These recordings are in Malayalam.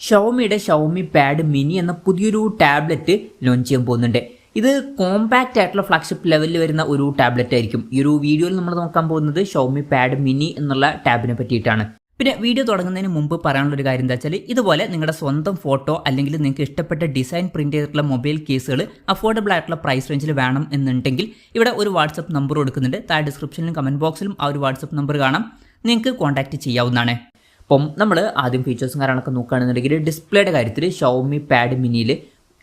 ഷവോമിയുടെ ഷവോമി പാഡ് മിനി എന്ന പുതിയൊരു ടാബ്ലറ്റ് ലോഞ്ച് ചെയ്യാൻ പോകുന്നുണ്ട്. ഇത് കോമ്പാക്റ്റ് ആയിട്ടുള്ള ഫ്ലാഗ്ഷിപ്പ് ലെവലിൽ വരുന്ന ഒരു ടാബ്ലറ്റ് ആയിരിക്കും. ഈ ഒരു വീഡിയോയിൽ നമ്മൾ നോക്കാൻ പോകുന്നത് ഷവോമി പാഡ് മിനി എന്നുള്ള ടാബിനെ പറ്റിയിട്ടാണ്. പിന്നെ വീഡിയോ തുടങ്ങുന്നതിന് മുമ്പ് പറയാനുള്ള ഒരു കാര്യം എന്താ വെച്ചാൽ, ഇതുപോലെ നിങ്ങളുടെ സ്വന്തം ഫോട്ടോ അല്ലെങ്കിൽ നിങ്ങൾക്ക് ഇഷ്ടപ്പെട്ട ഡിസൈൻ പ്രിന്റ് ചെയ്തിട്ടുള്ള മൊബൈൽ കേസുകൾ അഫോർഡബിൾ ആയിട്ടുള്ള പ്രൈസ് റേഞ്ചിൽ വേണം എന്നുണ്ടെങ്കിൽ ഇവിടെ ഒരു വാട്സപ്പ് നമ്പർ കൊടുക്കുന്നുണ്ട്. താഴെ ഡിസ്ക്രിപ്ഷനിലും കമന്റ് ബോക്സിലും ആ ഒരു വാട്സപ്പ് നമ്പർ കാണാം, നിങ്ങൾക്ക് കോൺടാക്ട് ചെയ്യാവുന്നതാണ്. അപ്പം നമ്മൾ ആദ്യം ഫീച്ചേഴ്സും കാര്യങ്ങളൊക്കെ നോക്കുകയാണെന്നുണ്ടെങ്കിൽ ഡിസ്പ്ലേയുടെ കാര്യത്തിൽ ഷവോമി പാഡ് മിനിയിൽ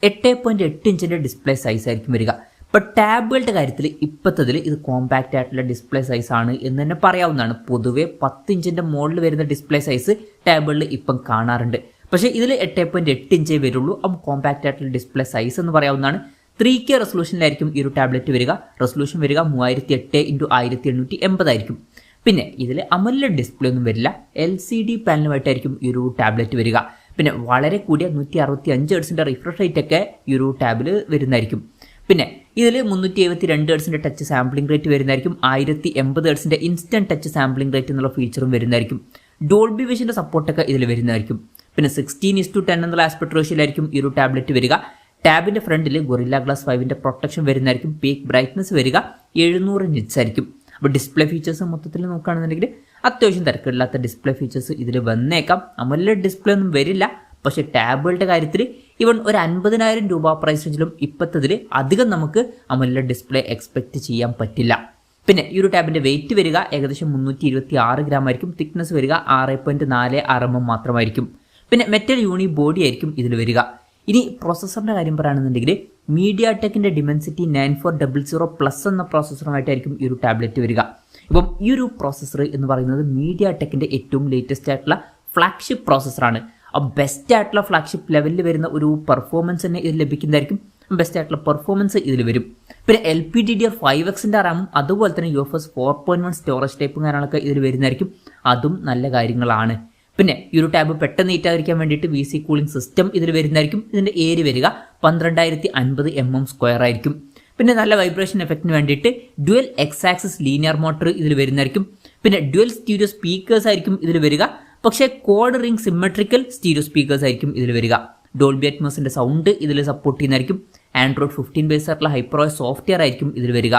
8.8 ഇഞ്ചിൻ്റെ ഡിസ്പ്ലേ സൈസ് ആയിരിക്കും വരിക. ഇപ്പോൾ ടാബുകളുടെ കാര്യത്തിൽ ഇപ്പോഴത്തതിൽ ഇത് കോമ്പാക്റ്റ് ആയിട്ടുള്ള ഡിസ്പ്ലേ സൈസ് ആണ് എന്ന് തന്നെ പറയാവുന്നതാണ്. പൊതുവേ 10 ഇഞ്ചിൻ്റെ മുകളിൽ വരുന്ന ഡിസ്പ്ലേ സൈസ് ടാബുകളിൽ ഇപ്പം കാണാറുണ്ട്. പക്ഷേ ഇതിൽ 8.8 ഇഞ്ചേ വരുള്ളൂ. അപ്പം കോമ്പാക്റ്റ് ആയിട്ടുള്ള ഡിസ്പ്ലേ സൈസ് എന്ന് പറയാവുന്നതാണ്. 3K റെസൊല്യൂഷനിലായിരിക്കും ഈ ഒരു ടാബ്ലറ്റ് വരിക. റെസൊല്യൂഷൻ വരിക 3008x1880 ആയിരിക്കും. പിന്നെ ഇതിൽ അമോലെഡ് ഡിസ്പ്ലേ ഒന്നും വരില്ല. LCD പാനലുമായിട്ടായിരിക്കും ഈ ഒരു ടാബ്ലറ്റ് വരിക. പിന്നെ വളരെ കൂടിയ 165 ഹെർട്സിൻ്റെ റിഫ്രഷ് റേറ്റ് ഒക്കെ ഈ ഒരു ടാബിൽ വരുന്നതായിരിക്കും. പിന്നെ ഇതിൽ 372 ഹെർട്സിൻ്റെ ടച്ച് സാമ്പിളിംഗ് റേറ്റ് വരുന്നതായിരിക്കും. 1080 ഹെർട്സിൻ്റെ ഇൻസ്റ്റന്റ് ടച്ച് സാമ്പിളിംഗ് റേറ്റ് എന്നുള്ള ഫീച്ചറും വരുന്നതായിരിക്കും. ഡോൾബി വിഷൻ്റെ സപ്പോർട്ടൊക്കെ ഇതിൽ വരുന്നതായിരിക്കും. പിന്നെ 16:10 എന്നുള്ള ആസ്പെക്ട് റേഷ്യോയിലായിരിക്കും ഈ ഒരു ടാബ്ലറ്റ് വരിക. ടാബിൻ്റെ ഫ്രണ്ടിൽ ഗൊറില്ല ഗ്ലാസ് 5ൻ്റെ പ്രൊട്ടക്ഷൻ വരുന്നതായിരിക്കും. പീക്ക് ബ്രൈറ്റ്നസ് വരിക 700 നിറ്റ്സ് ആയിരിക്കും. അപ്പോൾ ഡിസ്പ്ലേ ഫീച്ചേഴ്സ് മൊത്തത്തിൽ നോക്കുകയാണെന്നുണ്ടെങ്കിൽ അത്യാവശ്യം തിരക്കില്ലാത്ത ഡിസ്പ്ലേ ഫീച്ചേഴ്സ് ഇതിൽ വന്നേക്കാം. അമോലെഡ് ഡിസ്പ്ലേ ഒന്നും വരില്ല. പക്ഷേ ടാബുകളുടെ കാര്യത്തിൽ ഇവൺ ഒരു 50,000 രൂപ പ്രൈസ് റേഞ്ചിലും ഇപ്പോഴത്തതിൽ അധികം നമുക്ക് അമോലെഡ് ഡിസ്പ്ലേ എക്സ്പെക്റ്റ് ചെയ്യാൻ പറ്റില്ല. പിന്നെ ഈ ഒരു ടാബിൻ്റെ വെയിറ്റ് വരിക ഏകദേശം 326 ഗ്രാം ആയിരിക്കും. തിക്നെസ് വരിക 6.46 mm മാത്രമായിരിക്കും. പിന്നെ മെറ്റൽ യൂണി ബോഡി ആയിരിക്കും ഇതിൽ വരിക. ഇനി പ്രോസസ്സറിൻ്റെ കാര്യം പറയുകയാണെന്നുണ്ടെങ്കിൽ മീഡിയാടെക്കിൻ്റെ ഡിമെൻസിറ്റി 9400+ എന്ന പ്രോസസ്സറുമായിട്ടായിരിക്കും ഈ ഒരു ടാബ്ലറ്റ് വരിക. ഇപ്പം ഈ ഒരു പ്രോസസ്സർ എന്ന് പറയുന്നത് മീഡിയാടെക്കിൻ്റെ ഏറ്റവും ലേറ്റസ്റ്റ് ആയിട്ടുള്ള ഫ്ലാഗ്ഷിപ്പ് പ്രോസസ്സറാണ്. ബെസ്റ്റ് ആയിട്ടുള്ള ഫ്ലാഗ്ഷിപ്പ് ലെവലിൽ വരുന്ന ഒരു പെർഫോമൻസ് തന്നെ ഇതിൽ ലഭിക്കുന്നതായിരിക്കും. ബെസ്റ്റ് ആയിട്ടുള്ള പെർഫോമൻസ് ഇതിൽ വരും. പിന്നെ LPDDR5Xൻ്റെ റാമും അതുപോലെ തന്നെ UFS 4.1 സ്റ്റോറേജ് ടൈപ്പും കാര്യങ്ങളൊക്കെ ഇതിൽ വരുന്നതായിരിക്കും. അതും നല്ല കാര്യങ്ങളാണ്. പിന്നെ ഈ ഒരു ടാബ് പെട്ടെന്ന് നീറ്റായിരിക്കാൻ വേണ്ടിയിട്ട് VC കൂളിംഗ് സിസ്റ്റം ഇതിൽ വരുന്നതായിരിക്കും. ഇതിൻ്റെ ഏരിയ വരിക 12050 mm² ആയിരിക്കും. പിന്നെ നല്ല വൈബ്രേഷൻ എഫക്റ്റിന് വേണ്ടിയിട്ട് ഡ്യുവൽ X-ആക്സിസ് ലീനിയർ മോട്ടർ ഇതിൽ വരുന്നതായിരിക്കും. പിന്നെ ഡ്യുവൽ സ്റ്റീരിയോ സ്പീക്കേഴ്സ് ആയിരിക്കും ഇതിൽ വരിക. പക്ഷേ code ring symmetrical stereo speakers ആയിരിക്കും ഇതിൽ വരിക. ഡോൾബി അറ്റ്മോസിൻ്റെ സൗണ്ട് ഇതിൽ സപ്പോർട്ട് ചെയ്യുന്നതായിരിക്കും. Android 15 ബേസ് ആയിട്ടുള്ള HyperOS സോഫ്റ്റ്വെയർ ആയിരിക്കും ഇതിൽ വരിക.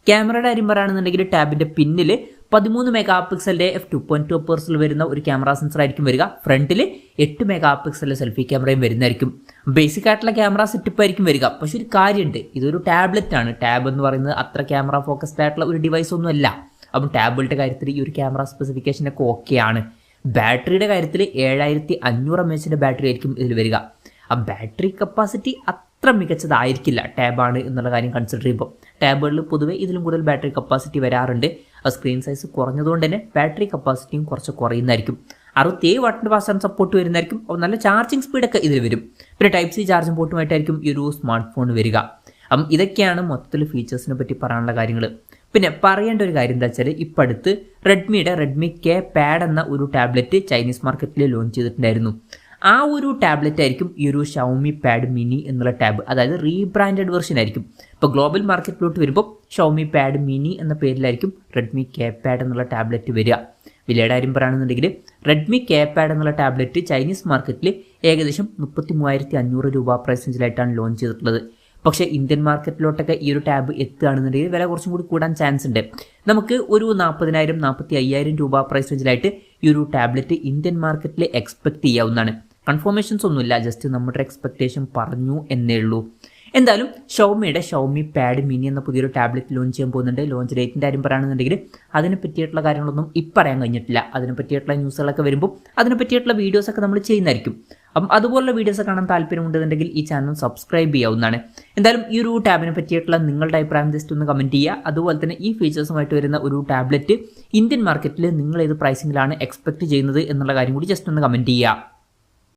ക്യാമറയുടെ കാര്യം പറയുകയാണെന്നുണ്ടെങ്കിൽ ടാബിൻ്റെ പിന്നിൽ 13 മെഗാപിക്സലിൻ്റെ f2.2 അപ്പേഴ്സിൽ വരുന്ന ഒരു ക്യാമറ സെൻസർ ആയിരിക്കും വരിക. ഫ്രണ്ടിൽ 8 മെഗാപിക്സലിൻ്റെ സെൽഫി ക്യാമറയും വരുന്നതായിരിക്കും. ബേസിക് ആയിട്ടുള്ള ക്യാമറ സെറ്റപ്പ് ആയിരിക്കും വരിക. പക്ഷേ ഒരു കാര്യമുണ്ട്, ഇതൊരു ടാബ്ലറ്റ് ആണ്. ടാബ് എന്ന് പറയുന്നത് അത്ര ക്യാമറ ഫോക്കസ്ഡ് ആയിട്ടുള്ള ഒരു ഡിവൈസ് ഒന്നും അല്ല. അപ്പം ടാബുകളുടെ കാര്യത്തിൽ ഈ ഒരു ക്യാമറ സ്പെസിഫിക്കേഷനൊക്കെ ഓക്കെയാണ്. ബാറ്ററിയുടെ കാര്യത്തിൽ 7500 mAh ബാറ്ററി ആയിരിക്കും ഇതിൽ വരിക. ആ ബാറ്ററി കപ്പാസിറ്റി അത്ര മികച്ചതായിരിക്കില്ല ടാബാണ് എന്നുള്ള കാര്യം കൺസിഡർ ചെയ്യുമ്പോൾ. ടാബുകളിൽ പൊതുവെ ഇതിലും കൂടുതൽ ബാറ്ററി കപ്പാസിറ്റി വരാറുണ്ട്. ആ സ്ക്രീൻ സൈസ് കുറഞ്ഞതുകൊണ്ട് തന്നെ ബാറ്ററി കപ്പാസിറ്റിയും കുറച്ച് കുറയുന്നതായിരിക്കും. 67 വാട്ടിൻ്റെ ഫാസ്റ്റ് ചാർജ് സപ്പോർട്ട് വരുന്നതായിരിക്കും. അപ്പോൾ നല്ല ചാർജിങ് സ്പീഡൊക്കെ ഇതിൽ വരും. പിന്നെ Type-C ചാർജിങ് പോർട്ടുമായിട്ടായിരിക്കും ഈ ഒരു സ്മാർട്ട് ഫോൺ വരിക. അപ്പം ഇതൊക്കെയാണ് മൊത്തത്തിൽ ഫീച്ചേഴ്സിനെ പറ്റി പറയാനുള്ള കാര്യങ്ങൾ. പിന്നെ പറയേണ്ട ഒരു കാര്യം എന്താ വെച്ചാൽ, ഇപ്പം അടുത്ത് റെഡ്മിയുടെ Redmi K Pad എന്ന ഒരു ടാബ്ലറ്റ് ചൈനീസ് മാർക്കറ്റിൽ ലോഞ്ച് ചെയ്തിട്ടുണ്ടായിരുന്നു. ആ ഒരു ടാബ്ലറ്റ് ആയിരിക്കും ഈ ഒരു ഷവോമി പാഡ് മിനി എന്നുള്ള ടാബ്. അതായത് റീബ്രാൻഡഡ് വെർഷൻ ആയിരിക്കും. ഇപ്പോൾ ഗ്ലോബൽ മാർക്കറ്റിലോട്ട് വരുമ്പോൾ ഷവോമി പാഡ് മിനി എന്ന പേരിലായിരിക്കും Redmi K Pad എന്നുള്ള ടാബ്ലറ്റ് വരിക. വിലയുടെ കാര്യം പറയുകയാണെന്നുണ്ടെങ്കിൽ Redmi K Pad എന്നുള്ള ടാബ്ലറ്റ് ചൈനീസ് മാർക്കറ്റിൽ ഏകദേശം 33,500 രൂപ പ്രൈസ് റേഞ്ചിലായിട്ടാണ് ലോഞ്ച് ചെയ്തിട്ടുള്ളത്. പക്ഷേ ഇന്ത്യൻ മാർക്കറ്റിലോട്ടൊക്കെ ഈ ഒരു ടാബ് എത്തുകയാണെന്നുണ്ടെങ്കിൽ വില കുറച്ചും കൂടി കൂടാൻ ചാൻസ് ഉണ്ട്. നമുക്ക് ഒരു 40,000-45,000 രൂപ പ്രൈസ് റേഞ്ചിലായിട്ട് ഈ ഒരു ടാബ്ലറ്റ് ഇന്ത്യൻ മാർക്കറ്റിൽ എക്സ്പെക്ട് ചെയ്യാവുന്നതാണ്. കൺഫർമേഷൻസ് ഒന്നുമില്ല, ജസ്റ്റ് നമ്മുടെ എക്സ്പെക്ടേഷൻ പറഞ്ഞു എന്നേ ഉള്ളൂ. എന്തായാലും ഷവോമിയുടെ ഷവോമി പാഡ് മിനി എന്ന പുതിയൊരു ടാബ്ലറ്റ് ലോഞ്ച് ചെയ്യാൻ പോകുന്നുണ്ട്. ലോഞ്ച് ഡേറ്റിൻ്റെ കാര്യം പറയുകയാണെന്നുണ്ടെങ്കിൽ അതിനെ പറ്റിയിട്ടുള്ള കാര്യങ്ങളൊന്നും ഇപ്പം പറയാൻ കഴിഞ്ഞിട്ടില്ല. അതിനെ പറ്റിയിട്ടുള്ള ന്യൂസുകളൊക്കെ വരുമ്പോൾ അതിനെ പറ്റിയിട്ടുള്ള വീഡിയോസൊക്കെ നമ്മൾ ചെയ്യുന്നതായിരിക്കും. അപ്പം അതുപോലുള്ള വീഡിയോസ് കാണാൻ താല്പര്യമുണ്ടെന്നുണ്ടെങ്കിൽ ഈ ചാനൽ സബ്സ്ക്രൈബ് ചെയ്യാവുന്നതാണ്. എന്തായാലും ഈ ഒരു ടാബിനെ പറ്റിയിട്ടുള്ള നിങ്ങളുടെ അഭിപ്രായം ജസ്റ്റ് ഒന്ന് കമൻറ്റ് ചെയ്യുക. അതുപോലെ തന്നെ ഈ ഫീച്ചേഴ്സുമായിട്ട് വരുന്ന ഒരു ടാബ്ലറ്റ് ഇന്ത്യൻ മാർക്കറ്റിൽ നിങ്ങൾ ഏത് പ്രൈസിങ്ങിലാണ് എക്സ്പെക്ട് ചെയ്യുന്നത് എന്നുള്ള കാര്യം കൂടി ജസ്റ്റ് ഒന്ന് കമൻറ്റ് ചെയ്യുക.